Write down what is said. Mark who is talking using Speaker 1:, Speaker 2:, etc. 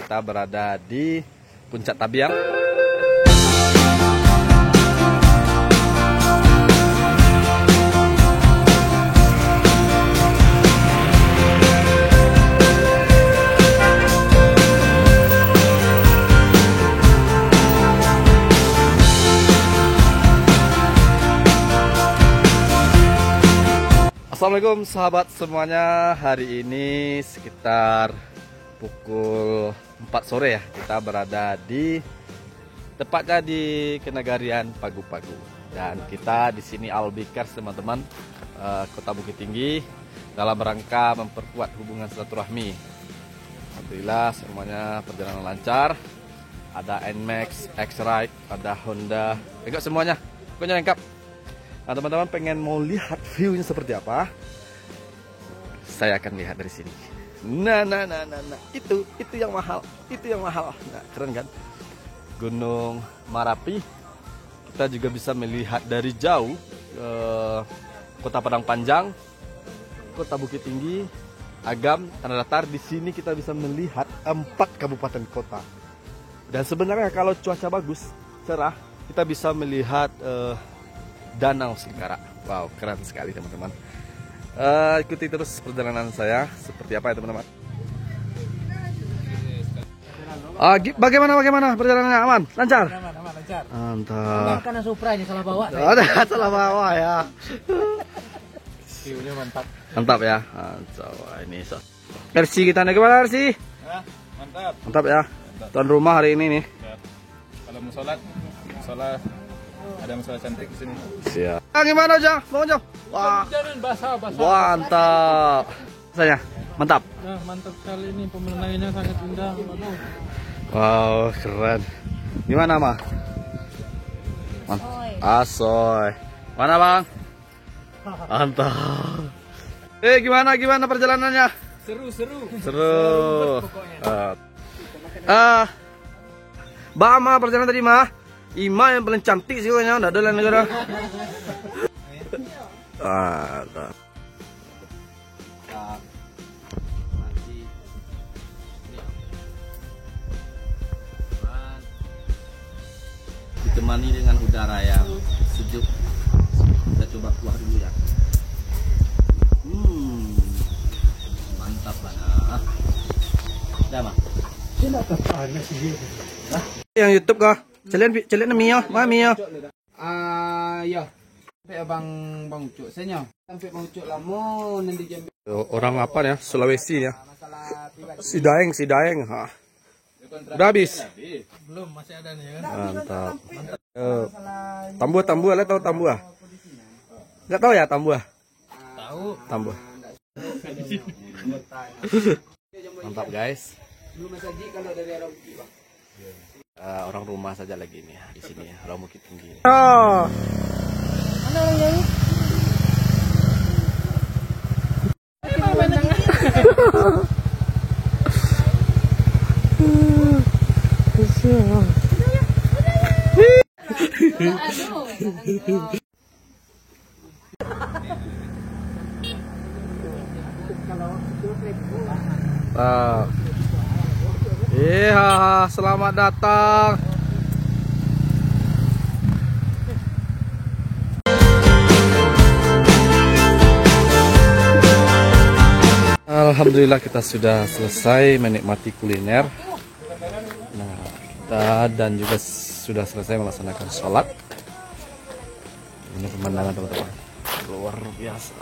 Speaker 1: Kita berada di Puncak Tabiang. Assalamualaikum sahabat semuanya. Hari ini sekitar pukul 4 sore ya. Kita berada tepatnya di Kenegarian Pagu-Pagu. Dan kita di sini Albikers teman-teman, Kota Bukit Tinggi, dalam rangka memperkuat hubungan silaturahmi. Alhamdulillah semuanya perjalanan lancar. Ada NMAX, X-Ride, ada Honda, enggak semuanya, pokoknya lengkap. Nah teman-teman pengen mau lihat view-nya seperti apa? Saya akan lihat dari sini. Nah, itu yang mahal, Nah, keren kan? Gunung Marapi. Kita juga bisa melihat dari jauh Kota Padang Panjang, Kota Bukit Tinggi, Agam, Tanah Datar. Di sini kita bisa melihat 4 kabupaten kota. Dan sebenarnya kalau cuaca bagus, cerah, kita bisa melihat Danau Singkarak. Wow, keren sekali teman-teman. Ikuti terus perjalanan saya seperti apa ya teman-teman. Bagaimana perjalanannya, aman? Lancar? Aman, lancar. Mantap.
Speaker 2: Karena Supra ini salah bawa.
Speaker 1: Ada salah bawa ya.
Speaker 2: View-nya mantap.
Speaker 1: Mantap ya. Mantap. Ini versi kita nih gimana versi?
Speaker 3: Mantap.
Speaker 1: Mantap ya. Tuan rumah hari ini nih.
Speaker 3: Ya. Kalau mau sholat ada masalah cantik di sini.
Speaker 1: Siap. Gimana aja? Mau aja? Wah.
Speaker 2: Jangan basah.
Speaker 1: Mantap. Saya mantap.
Speaker 2: Nah, mantap sekali ini, pemandangannya sangat indah.
Speaker 1: Wow, keren. Gimana, Mah? Asoy. Mana, Bang? Mantap. Gimana perjalanannya? Seru. Bama perjalanan tadi, Mah. Ima yang paling cantik sih kayaknya, enggak ada lain negara. Ditemani dengan udara yang sejuk. Kita coba keluar dulu ya. Mantap banget. Udah, Mah. Yang YouTube kah? Celian Mio, Mio.
Speaker 2: Ya. Sampai bang Ucuk senya. Sampai bang Ucuk lamo nanti jam.
Speaker 1: Orang apa ya? Sulawesi ya. Si Daeng. Ha. Udah habis?
Speaker 2: Belum, masih ada nih kan.
Speaker 1: Mantap. Tambuah, lihat tahu Tambuah? Enggak tahu ya Tambuah?
Speaker 2: Tahu.
Speaker 1: Tambuah. Mantap guys. Orang rumah saja lagi nih ya, di sini ya, Orang Bukit Tinggi. Oh.
Speaker 2: Mana orang nyanyi?
Speaker 1: Iya, selamat datang. Alhamdulillah kita sudah selesai menikmati kuliner. Nah, kita dan juga sudah selesai melaksanakan sholat. Ini pemandangan teman-teman luar biasa.